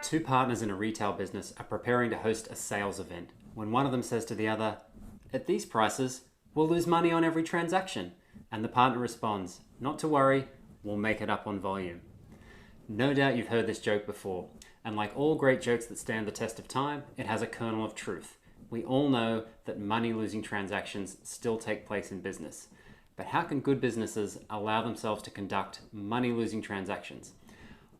Two partners in a retail business are preparing to host a sales event when one of them says to the other, "At these prices, we'll lose money on every transaction." And the partner responds, "Not to worry, we'll make it up on volume." No doubt you've heard this joke before, and like all great jokes that stand the test of time, it has a kernel of truth. We all know that money-losing transactions still take place in business. But how can good businesses allow themselves to conduct money-losing transactions?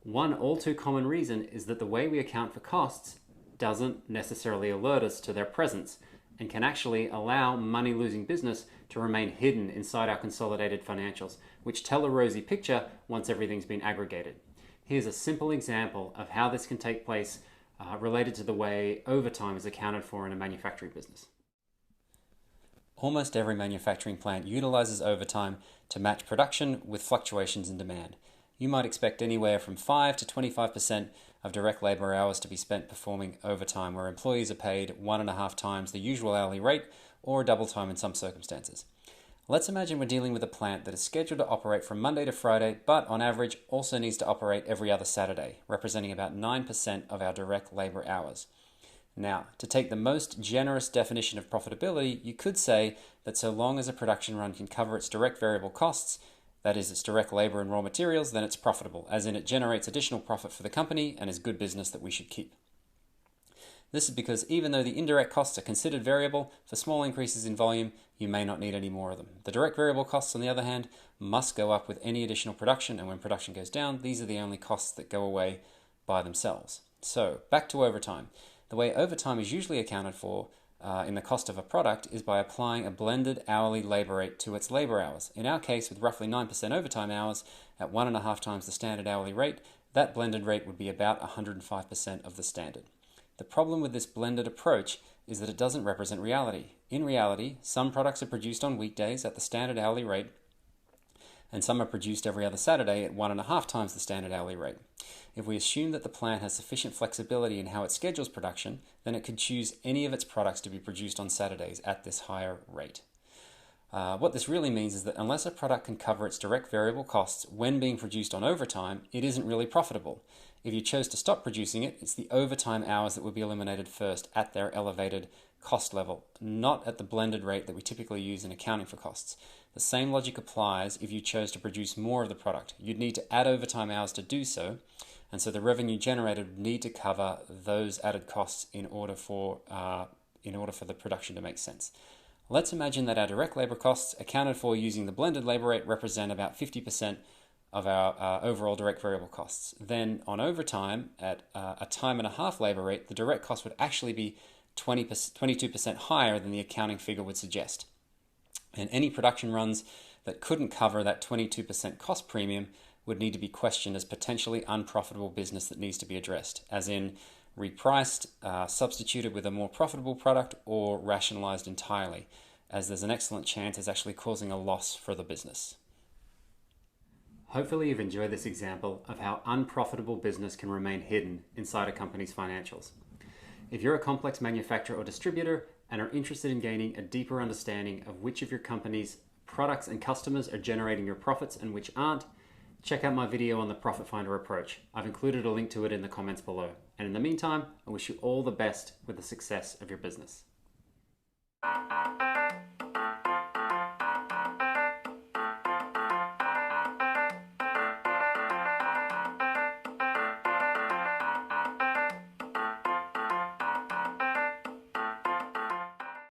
One all too common reason is that the way we account for costs doesn't necessarily alert us to their presence and can actually allow money-losing business to remain hidden inside our consolidated financials, which tell a rosy picture once everything's been aggregated. Here's a simple example of how this can take place related to the way overtime is accounted for in a manufacturing business. Almost every manufacturing plant utilizes overtime to match production with fluctuations in demand. You might expect anywhere from 5 to 25% of direct labor hours to be spent performing overtime, where employees are paid 1.5 times the usual hourly rate or double time in some circumstances. Let's imagine we're dealing with a plant that is scheduled to operate from Monday to Friday, but on average also needs to operate every other Saturday, representing about 9% of our direct labor hours. Now, to take the most generous definition of profitability, you could say that so long as a production run can cover its direct variable costs, that is, its direct labor and raw materials, then it's profitable, as in it generates additional profit for the company and is good business that we should keep. This is because even though the indirect costs are considered variable, for small increases in volume, you may not need any more of them. The direct variable costs, on the other hand, must go up with any additional production, and when production goes down, these are the only costs that go away by themselves. So, back to overtime. The way overtime is usually accounted for in the cost of a product is by applying a blended hourly labor rate to its labor hours. In our case, with roughly 9% overtime hours at 1.5 times the standard hourly rate, that blended rate would be about 105% of the standard. The problem with this blended approach is that it doesn't represent reality. In reality, some products are produced on weekdays at the standard hourly rate, and some are produced every other Saturday at 1.5 times the standard hourly rate. If we assume that the plant has sufficient flexibility in how it schedules production, then it could choose any of its products to be produced on Saturdays at this higher rate. What this really means is that unless a product can cover its direct variable costs when being produced on overtime, it isn't really profitable. If you chose to stop producing it, it's the overtime hours that would be eliminated first at their elevated cost level, not at the blended rate that we typically use in accounting for costs. The same logic applies if you chose to produce more of the product. You'd need to add overtime hours to do so, and so the revenue generated would need to cover those added costs in order for the production to make sense. Let's imagine that our direct labor costs accounted for using the blended labor rate represent about 50% of our overall direct variable costs. Then on overtime at a time and a half labor rate, the direct cost would actually be 22% higher than the accounting figure would suggest. And any production runs that couldn't cover that 22% cost premium would need to be questioned as potentially unprofitable business that needs to be addressed, as in repriced, substituted with a more profitable product, or rationalized entirely, as there's an excellent chance it's actually causing a loss for the business. Hopefully you've enjoyed this example of how unprofitable business can remain hidden inside a company's financials. If you're a complex manufacturer or distributor and are interested in gaining a deeper understanding of which of your company's products and customers are generating your profits and which aren't, check out my video on the Profit Finder approach. I've included a link to it in the comments below. And in the meantime, I wish you all the best with the success of your business.